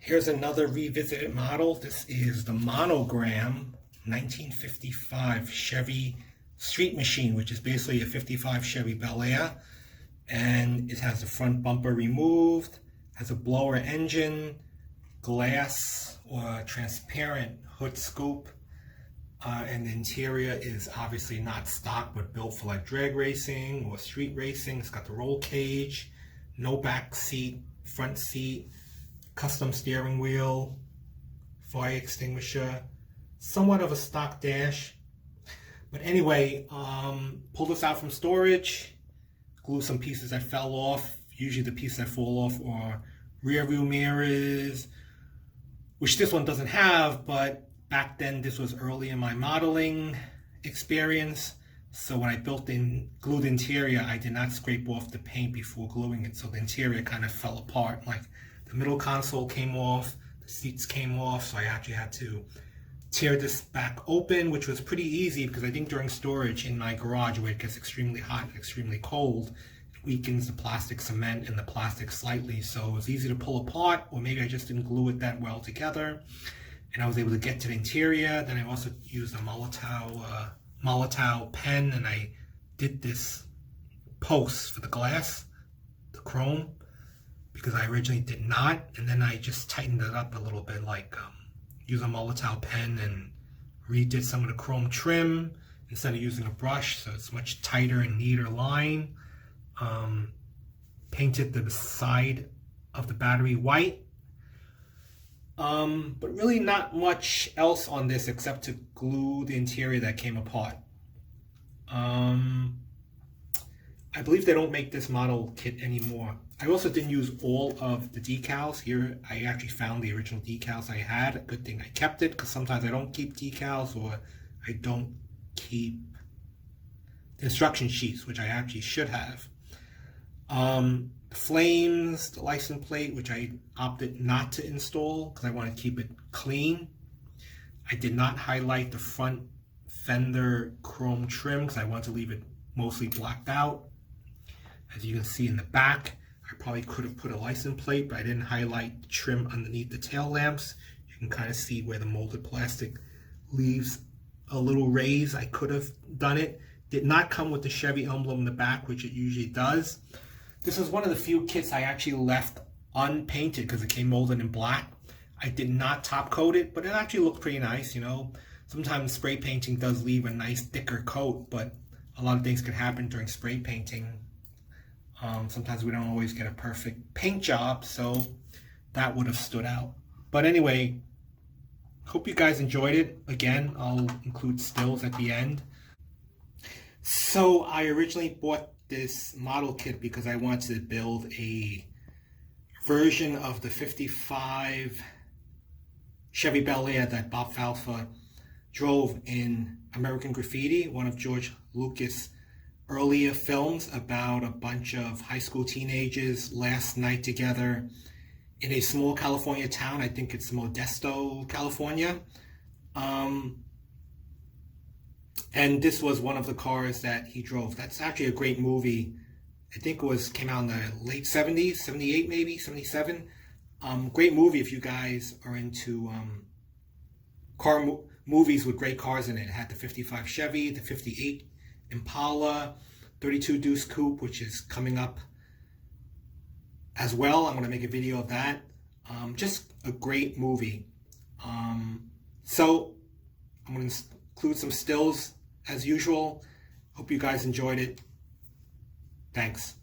Here's another revisited model. This is the Monogram 1955 Chevy Street Machine, which is basically a 55 Chevy Bel Air. And it has the front bumper removed, has a blower engine, glass or transparent hood scoop. And the interior is obviously not stock, but built for like drag racing or street racing. It's got the roll cage, no back seat, front seat, custom steering wheel, fire extinguisher, somewhat of a stock dash. But anyway, pull this out from storage, glue some pieces that fell off. Usually the pieces that fall off are rear view mirrors, which this one doesn't have, but back then this was early in my modeling experience. So when I built in glued interior, I did not scrape off the paint before gluing it. So the interior kind of fell apart. Like the middle console came off, the seats came off. So I actually had to tear this back open, which was pretty easy because I think during storage in my garage where it gets extremely hot and extremely cold, it weakens the plastic cement and the plastic slightly. So it was easy to pull apart, or maybe I just didn't glue it that well together. And I was able to get to the interior. Then I also used a Molotow pen, and I did this post for the glass, the chrome, because I originally did not. And then I just tightened it up a little bit, like use a Molotow pen and redid some of the chrome trim instead of using a brush, so it's much tighter and neater line. Painted the side of the battery white. But really not much else on this except to glue the interior that came apart. I believe they don't make this model kit anymore. I also didn't use all of the decals. Here I actually found the original decals I had. Good thing I kept it, because sometimes I don't keep decals, or I don't keep the instruction sheets, which I actually should have. The flames, the license plate, which I opted not to install because I want to keep it clean. I did not highlight the front fender chrome trim because I want to leave it mostly blacked out. As you can see in the back, I probably could have put a license plate, but I didn't highlight the trim underneath the tail lamps. You can kind of see where the molded plastic leaves a little raise. I could have done it. Did not come with the Chevy emblem in the back, which it usually does. This is one of the few kits I actually left unpainted because it came molded in black. I did not top coat it, but it actually looked pretty nice, you know. Sometimes spray painting does leave a nice thicker coat, but a lot of things could happen during spray painting. Sometimes we don't always get a perfect paint job, so that would have stood out. But anyway, hope you guys enjoyed it. Again, I'll include stills at the end. So I originally bought this model kit because I wanted to build a version of the 55 Chevy Bel Air that Bob Falfa drove in American Graffiti, one of George Lucas' earlier films about a bunch of high school teenagers last night together in a small California town. I think it's Modesto, California. And this was one of the cars that he drove. That's actually a great movie. I think it came out in the late 70s, 78 maybe, 77. Great movie if you guys are into movies with great cars in it. It had the 55 Chevy, the 58 Impala, 32 Deuce Coupe, which is coming up as well. I'm going to make a video of that. Just a great movie. So I'm going to include some stills as usual. Hope you guys enjoyed it. Thanks.